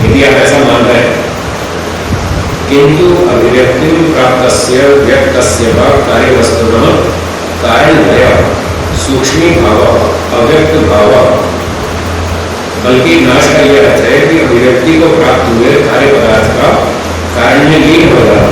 यदि आप ऐसा मान रहे हैं, किंतु अभिव्यक्ति प्राप्तस्य व्यक्तस्य वा कार्यवस्तुनः कारणद्वय सूक्ष्मी भाव अव्यक्त भाव, बल्कि नाश का यह अर्थ है कि अभिव्यक्ति को प्राप्त हुए कार्य पदार्थ का कारण में लीन हो जाना,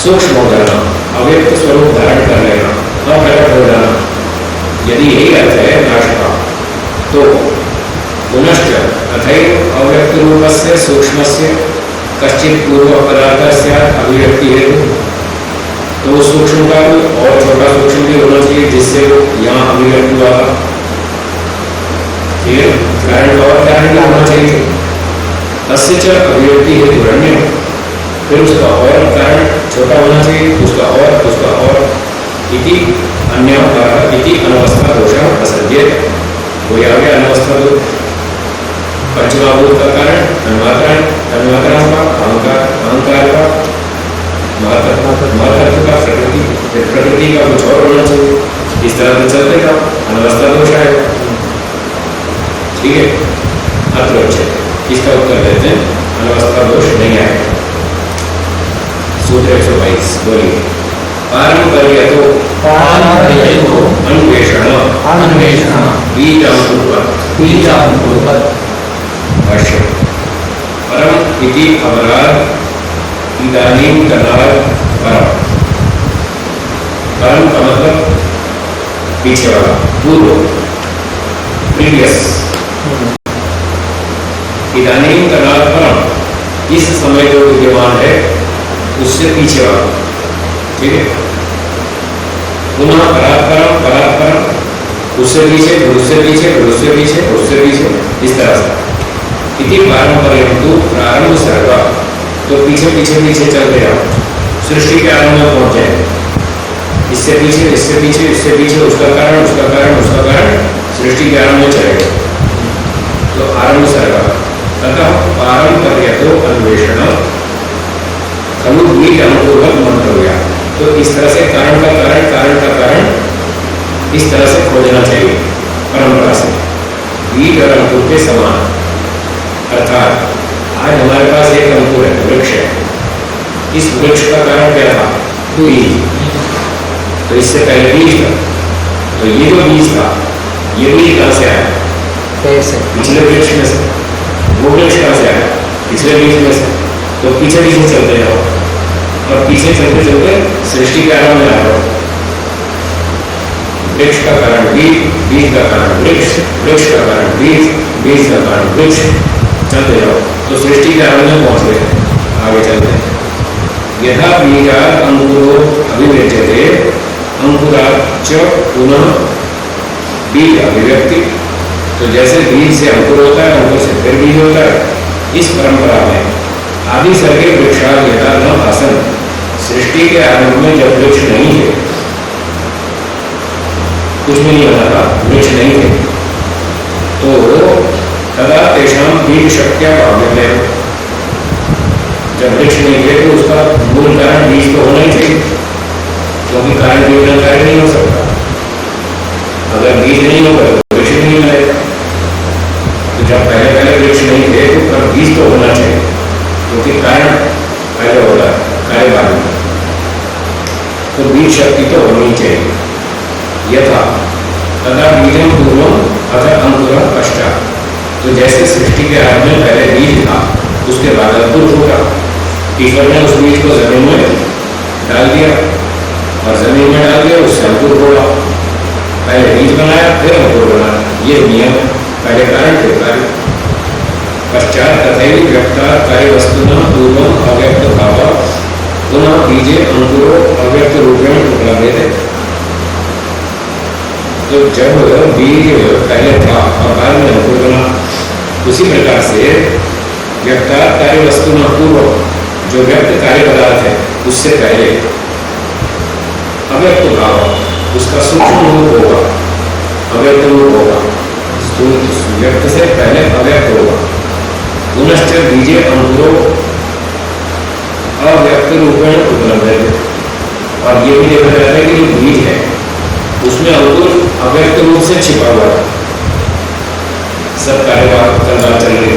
सूक्ष्म हो जाना, अव्यक्त स्वरूप धारण कर लेना, अप्रकट हो जाना, यदि यही अर्थ है नाश का, तो पुनश्च तथैव अव्यक्त रूपस्य सूक्ष्मस्य कश्चित पूर्व पदार्थ स्यात् अभिव्यक्ति हेतु, तो सूक्ष्म का और छोटा सूक्ष्म भी होना चाहिए जिससे वो यहाँ अभिव्यक्त हुआ था, ठीक है, कारण और कारण भी होना चाहिए। तस्य च अभिव्यक्ति हेतु अन्य, फिर उसका और कारण छोटा होना चाहिए, उसका और इति अन्य इति अनवस्था दोषः प्रसज्येत, कोई आ गया अनवस्था दोष, पंचमभूत का कारण तन्मात्रा का अहंकार का महत्त्व का प्रकृति का कुछ और होना चाहिए, इस तरह से चलते का अनवस्था दोष आएगा, ठीक है। अत्र इसका उत्तर देते हैं अनवस्था दोष नहीं आएगा। सूत्र 122 बोलिए। पारंपर्यतो अन्वेषण बीजानुपूर्वक भाष्य। परम इति अपराध इदानीं तदार परम, परम का मतलब पीछे वाला, पूर्व, प्रीवियस, इदानीं तदार परम, इस समय जो विद्यमान है उससे पीछे वाला, ठीक है। पुनः परात्परम, उससे पीछे, उससे पीछे, उससे पीछे, उससे पीछे, इस तरह से। इति पारंपरिक प्रारंभ सर्वा, तो पीछे पीछे पीछे चलते जाओ, सृष्टि के आरंभ में पहुंच जाए, इससे पीछे, इससे पीछे, इससे पीछे, उसका कारण, उसका कारण, उसका कारण, सृष्टि के आरंभ में चलेगा। तो आरंभ सर्वा तथा पारंपरिक अन्वेषण खलु बीज अनुपूर्वक मंतव्य, तो इस तरह से कारण का कारण, कारण का कारण इस तरह से खोजना चाहिए परंपरा से, बीज और अंकुर के समान। अर्थात आज हमारे पास एक अंकुर है, वृक्ष है, इस वृक्ष का कारण क्या था? बीज, तो इससे पहले बीज था, तो ये जो बीज था, ये बीज कहां से आया? पिछले वृक्ष में से। वो वृक्ष कहां से आया? पिछले बीज में से। तो पीछे पीछे चलते जाओ, और पीछे चलते चलते सृष्टि के आरंभ में आ जाओ। वृक्ष का कारण बीज, बीज का कारण वृक्ष, वृक्ष का कारण बीज, बीज का कारण वृक्ष, चलते जाओ तो सृष्टि के आरंभ में पहुंच गए। आगे चलते हैं। यथा बीजात् अंकुरो अभिव्यज्यते अंकुराच्च पुनः बीज अभिव्यक्ति, तो जैसे बीज से अंकुर होता है, अंकुर से फिर बीज होता है, इस परंपरा में आदि सर्गे वृक्षाद यथा न आसन, सृष्टि के आरंभ में जब वृक्ष नहीं है, कुछ भी नहीं बना था, वृक्ष नहीं थे, तो तदा तेषां बीज शक्त्या भाव्यते, जब वृक्ष नहीं थे तो उसका मूल कारण बीज तो होना ही चाहिए, क्योंकि कारण बीज का कार्य नहीं हो सकता। अगर बीज नहीं होगा तो वृक्ष नहीं मिलेगा, तो जब पहले पहले वृक्ष नहीं थे तो पर बीज तो होना चाहिए, क्योंकि कारण पहले होगा, कार्य बाद में, तो बीज शक्ति तो होनी चाहिए। यथा तथा बीजम पूर्वम अथा अंकुरः पश्चात्, तो जैसे सृष्टि के आरंभ में पहले बीज था, उसके बाद अंकुर फूटा, ईश्वर ने उस बीज को जमीन में डाल दिया, और जमीन में डाल दिया, उससे अंकुर फूटा, पहले बीज बनाया फिर अंकुर बनाया, ये नियम, पहले कारण फिर कार्य। पश्चात तथैव व्यक्तात् कार्यवस्तुनः पूर्वम् अव्यक्त भावः पुनः बीजे अंकुरो अव्यक्त रूपेण उपलभ्यते, तो जब बीज पहले था और बाद में अंकुर बना, उसी प्रकार से व्यक्तात् कार्यवस्तुनः पूर्व, जो व्यक्त कार्य पदार्थ है उससे पहले अव्यक्त भाव, उसका सूक्ष्म रूप होगा, अव्यक्त रूप होगा, व्यक्त से पहले अव्यक्त होगा। पुनश्च बीजे अंकुरो अव्यक्त रूपेण उपलब्ध है, और ये भी देखा जाता है कि जो बीज है उसमें अंकुर अव्यक्त रूप से छिपा हुआ है। सब कार्यवाही चल रही है,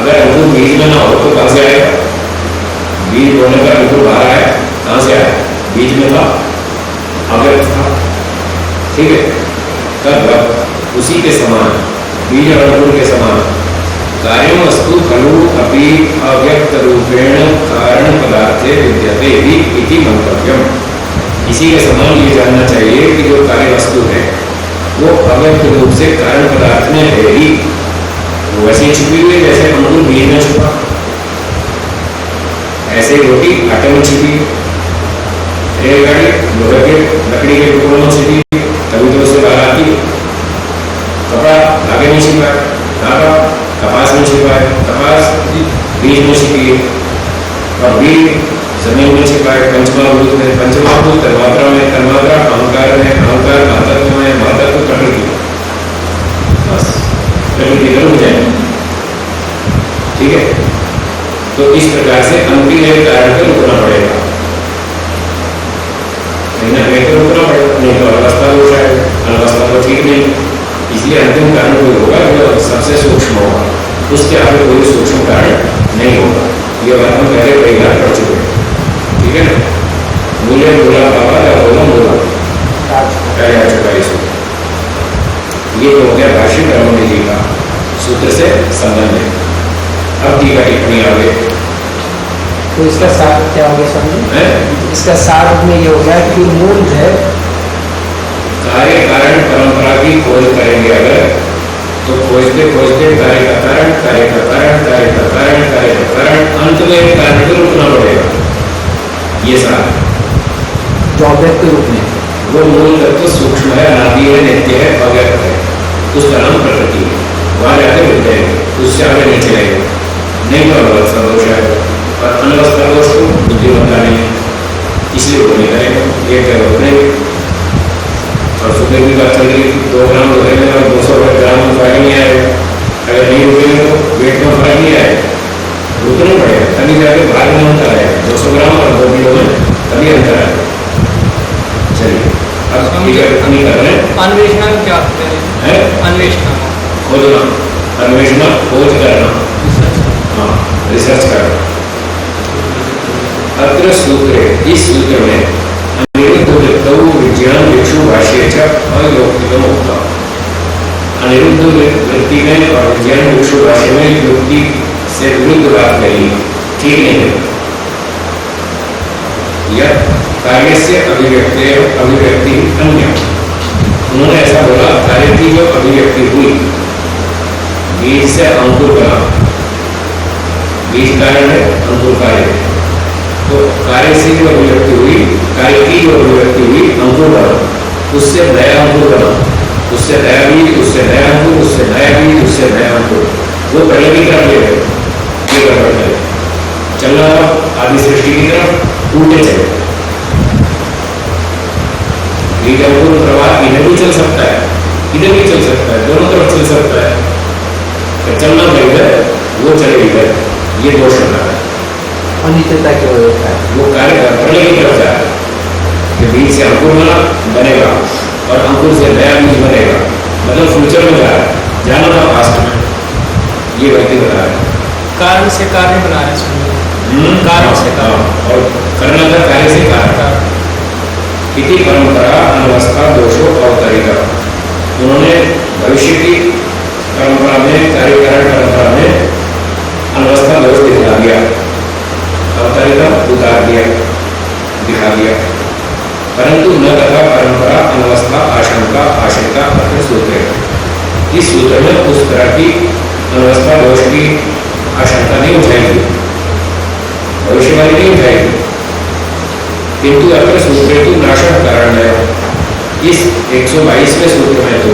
अगर अंकुर अंकुर बीज में ना हो तो कहां से आएगा? बीज बोने पर अंकुर बाहर आया, कहां से आया? बीज में था, अव्यक्त था, ठीक है। तब उसी के समान, बीज और अंकुर के समान, कार्य वस्तु खलु अपि अव्यक्त रूपेण कारण पदार्थे विद्यते ही इति मंतव्यम। इसी के समान ये जानना चाहिए कि जो कार्य वस्तु है वो अव्यक्त रूप से कारण पदार्थ में है ही, वैसे छुपी हुई जैसे अंकुर बीज में छुपा, ऐसे रोटी आटे में छिपी, रेलगाड़ी लोहे के लकड़ी के टुकड़ों में छिपी, तभी तो उससे बाहर आती है। कपड़ा धागे में छिपा है, धागा कपास में छिपा है, कपास बीज में छिपी है, और बीज जमीन में छिपा है। पंचमहाभूत में, पंचमहाभूत तन्मात्रा में, तन्मात्रा अहंकार में, अहंकार महातत्व में, महातत्व प्रकृति, बस प्रकृति का रुक जाए, ठीक है। तो इस प्रकार से अंतिम एक कारण को रुकना पड़ेगा, नहीं तो रुकना पड़ेगा, नहीं तो अवस्था हो जाएगा, अवस्था तो ठीक नहीं। इसलिए अंतिम कारण कोई होगा जो सबसे सूक्ष्म होगा, उसके आगे कोई सूक्ष्म कारण नहीं होगा। ये बात हम पहले कई बार पढ़ चुके हैं, ठीक है ना। मूल्य बोला बाबा या बोला बोला पहले आ चुका है इसमें। ये हो गया भाष्य ब्रह्मण्य जी का सूत्र से संबंध है। अब टीका टिप्पणी आगे, तो इसका सार क्या हो गया समझे? इसका सार में ये हो गया कि मूल है कार्य कारण परंपरा की खोज करेंगे अगर, तो खोजते खोजते कार्य का कारण, कार्य का कारण, कार्य का कारण, कार्य का कारण, अंत में कार्य को रुकना पड़ेगा। ये सार जो अव्यक्त रूप में, वो मूल तत्व सूक्ष्म है, अनादि है, नित्य है, अव्यक्त है, उसका नाम प्रकृति है। वहां जाकर रुक जाएंगे, उससे आगे नहीं चलेंगे, नहीं तो अनवस्था दोष है, और अनवस्था दोष को बुद्धिमत्ता नहीं है, इसलिए वो नहीं करेंगे। ये क्या बोल रहे और सुबह भी बात चल रही थी, 2 ग्राम रुकेंगे और 200 ग्राम में फर्क नहीं आएगा। अगर नहीं रुकेंगे तो वेट में फर्क नहीं आएगा, रुकना पड़ेगा, तभी जाके भाग में अंतर आएगा। 200 ग्राम और 2 किलो में तभी अंतर आएगा। चलिए अब हम नहीं कर रहे हैं। अन्वेषण क्या है? अन्वेषण खोजना, अन्वेषण खोज करना, हाँ रिसर्च करना। अत्र सूत्रे, इस सूत्र में अनिरुद्ध वृत्तौ विज्ञान विक्षु भाष्य अयोक्तिकम होता। अनिरुद्ध वृत्ति में और विज्ञान विक्षु भाष्य में युक्ति से विरुद्ध बात कही, ठीक नहीं है। यह कार्य से अभिव्यक्ति अन्य, उन्होंने ऐसा बोला कार्य की जो अभिव्यक्ति हुई, बीज से अंकुर बना, बीज कारण है, अंकुर कार्य है, तो कार्य से जो अभिव्यक्ति हुई, कार्य की जो अभिव्यक्ति हुई, अंकुर बना, उससे नया अंकुर बना, उससे नया बीज, उससे नया अंकुर, उससे नया बीज, उससे नया अंकुर, वो पहले की तरफ ले गए, ये गड़बड़ है, चलना था आदि सृष्टि की तरफ, उल्टे चले। बीज अंकुर प्रवाह इधर भी चल सकता है, इधर भी चल सकता है, दोनों तरफ चल सकता है, तो चलना इधर, वो चले इधर, ये दोष होता है। अनित्यता की वजह से वो कार्य प्रलय की तरफ जा रहा है कि बीज से अंकुर बनेगा और अंकुर से नया बीज बनेगा, मतलब फ्यूचर में जा रहा है, जाना था पास्ट में, ये व्यक्ति बता रहा है। कारण से कार्य बना रहे हैं, कारण से कारण, और करना था कार्य से कारण। इति परंपरा अनवस्था दोषो अवतरिता, उन्होंने भविष्य की परंपरा में, कार्यकरण परंपरा में अनवस्था दोष दिखा दिया, अवतरिता उतार दिया, दिखा दिया, परंतु न तथा परंपरा अनवस्था आशंका आशंका अपने सूत्र है। इस सूत्र में उस तरह की अनवस्था दोष की आशंका नहीं उठाएगी, भविष्यवाणी नहीं उठाएगी, किंतु अगर सूत्र तो नाशक कारण है। इस 122वें सूत्र में तो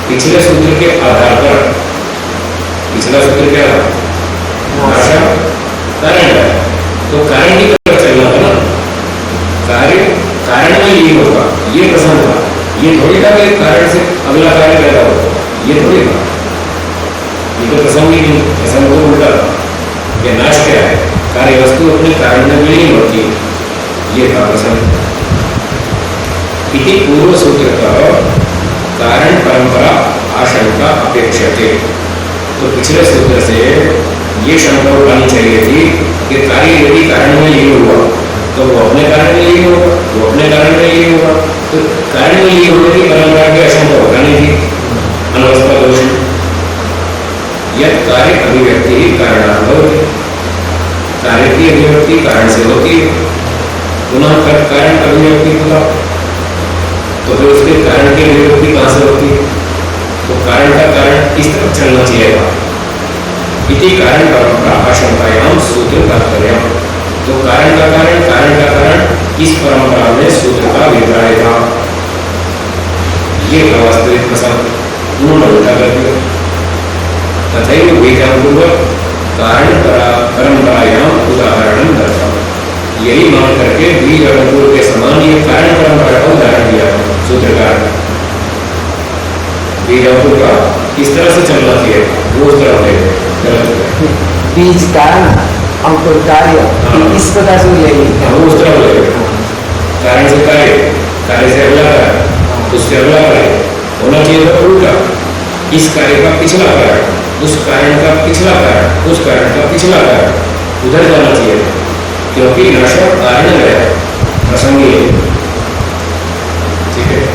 पिछले सूत्र के आधार पर, पिछला सूत्र क्या था? नाशक कारण है, तो कारण की तरफ चलना था ना, कार्य कारण में ये होगा, ये प्रसंग था, ये थोड़ी था कि कारण से अगला कार्य पैदा हो, ये थोड़ी था, ये तो प्रसंग ही नहीं, प्रसंग को उल्टा ये नाश क्या है, कार्य वस्तु अपने कारण में नहीं होती, ये था प्रसंग। इति पूर्व सूत्र का कारण परंपरा आशंका अपेक्षते, तो पिछले सूत्र से ये ये शंका उठानी चाहिए थी कि कार्य यदि कारण में लीन हुआ तो वो अपने कारण में लीन होगा, वो अपने कारण में लीन होगा, तो कारण में लीन होने की परंपरा की आशंका उठानी थी अनवस्था दोष। यह कार्य अभिव्यक्ति ही कारणात्मक है, कार्य की अभिव्यक्ति कारण से होती है, पुनः कारण अभिव्यक्ति होगा तो फिर उसके कारण की अभिव्यक्ति कहां से होती है? तो कारण का कारण इस तरफ चलना चाहिए। इति कारण परंपरा आशंकायाम सूत्र तात्पर्य। तो कारण का कारण इस परंपरा में सूत्र का अभिप्राय था। ये वास्तविक प्रसंग उन्होंने उल्टा कर दिया। तथैव बीजापूर्वक कारण परंपरायाम उदाहरण दर्शा। यही मान करके बीज और अंकुर के समान ये कारण परंपरा का उदाहरण दिया सूत्रकार। बीज अंकुर का किस तरह से चलना चाहिए वो उस तरह गलत। बीज कारण अंकुर कार्य इस प्रकार से ले उस तरह लेंगे। कारण से कार्य, कार्य से अगला कार्य, उससे अगला कार्य होना चाहिए तो उल्टा। इस कार्य का पिछला कारण, उस कारण का पिछला कारण, उस कारण का पिछला कारण उधर जाना चाहिए, क्योंकि नशा कारण है प्रसंगी है। ठीक है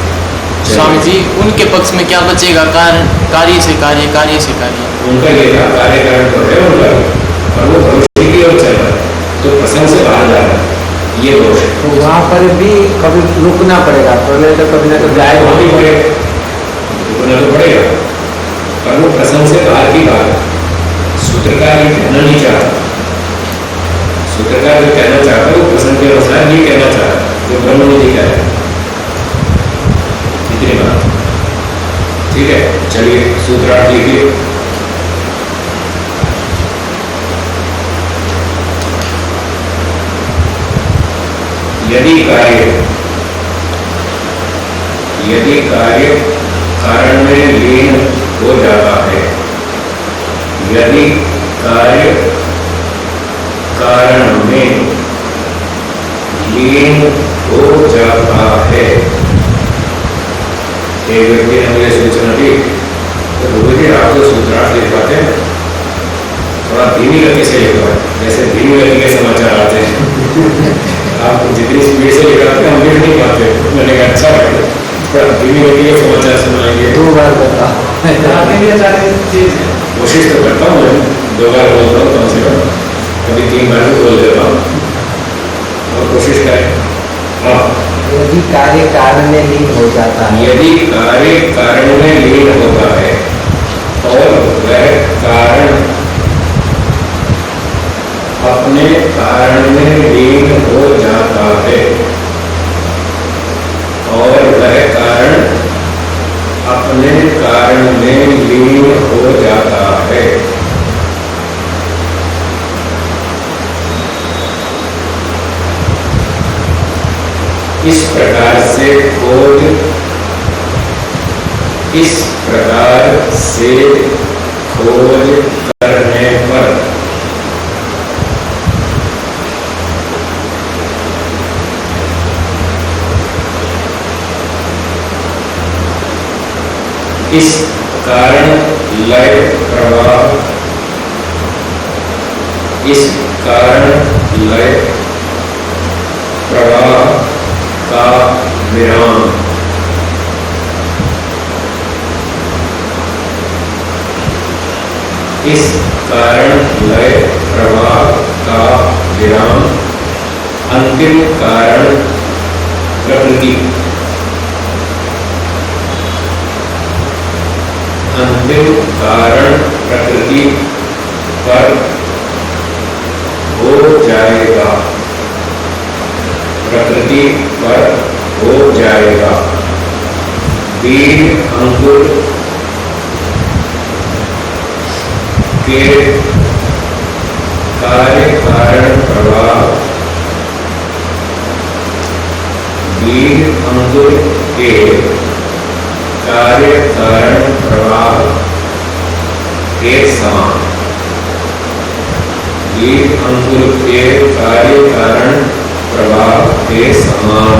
स्वामी जी, उनके पक्ष में क्या बचेगा? कारण कार्य से कार्य, कार्य से कार्य। उनका ये था कार्य कारण तो है उनका, और वो भविष्य की ओर चल रहा है तो प्रसंग से बाहर जा रहा है, ये दोष है। तो वहाँ पर भी कभी रुकना पड़ेगा, पहले तो कभी ना तो जाए वहाँ भी पड़ेगा, रुकना तो पड़ेगा, पर वो प्रसंग से बाहर की बात है। सूत्रकार ये कहना नहीं चाहता, सूत्रकार जो कहना चाहता है वो प्रसंग के अनुसार ये कहना चाहता है जो ब्रह्म ने लिखा है। इतनी बात ठीक है। चलिए सूत्रार्थ लिखिए। यदि कार्य कारण में लीन हो जाता है, यदि कार्य कारण में लीन हो जाता है। एक व्यक्ति ने मुझे सूचना दी, तो गुरु जी आप जो सूत्रार्थ लिख पाते हैं थोड़ा धीमी गति से लिखवा, जैसे धीमी गति के समाचार आते हैं आप जितनी स्पीड से लिखाते हैं हम लिख नहीं पाते। मैंने कहा अच्छा है, थोड़ा धीमी गति के समाचार सुनाएंगे। 2 बार बता कोशिश तो करता हूँ मैं, 2 बार बोलता हूँ कम से कम, कभी 3 बार भी बोल देता हूँ और कोशिश करें। हाँ, यदि कार्य कारण में लीन हो जाता है, यदि कार्य कारण में लीन होता है और वह कारण अपने कारण में लीन हो जाता है, और वह कारण अपने कारण में लीन हो जाता है, इस प्रकार से खोज करने पर इस कारण लय प्रवाह, इस कारण लय प्रवाह का विराम, इस कारण लय प्रवाह का विराम अंतिम कारण प्रकृति, अंतिम कारण प्रकृति पर हो जाएगा, प्रकृति पर हो जाएगा। बीज अंकुर के कार्य कारण प्रवाह, बीज अंकुर के कार्य कारण प्रवाह के समान, बीज अंकुर के कार्य कारण प्रवाह के समान